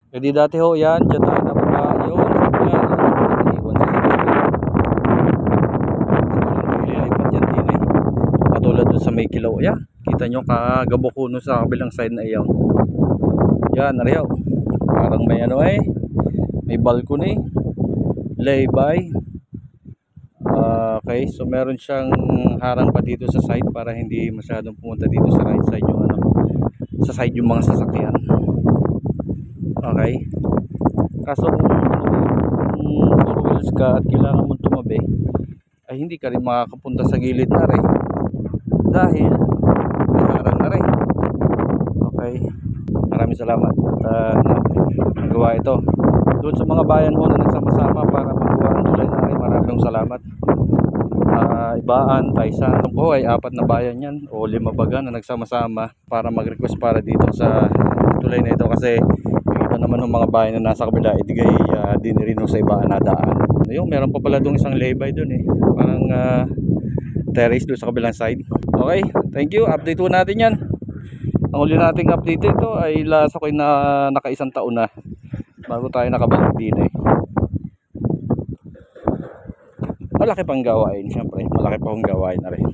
Hindi dati ho yan, dyan tayo nababa yun sa kabila. Iwan sa sasakyan. Ililipat yan din eh. Katulad dun sa may Kilaw. Yan, kita nyo kagabok ko nun sa kabilang side na iyon. Yan, nariyaw. Parang may ano eh, may balcony, lay-by. Okay, so meron siyang harang pa dito sa side para hindi masyadong pumunta dito sa right side yung ano, sa side yung mga sasakyan. Okay. Kaso kung 4 wheels ka at kailangan mong tumabi, ay hindi ka rin makakapunta sa gilid na rin dahil may harang na rin. Okay. Maraming salamat at nagawa ito. Doon sa mga bayan ho na nagsama-sama para magawa ang tulay na rin, maraming salamat. Ibaan, Taysan po ay 4 na bayan yan o 5 baga na nagsama-sama para mag-request para dito sa tulay na ito, kasi yung iba naman ng mga bayan na nasa kabila idigay din rin sa Ibaan na daan. Yung meron pa pala doon isang lay-by doon eh, parang terrace doon sa kabilang side. Okay, thank you, update po natin yan. Ang huli nating update ito ay last ako na naka-1 taon na bago tayo nakabalik din eh. Malaki pang gawain, syempre malaki pa akong gawain na rin.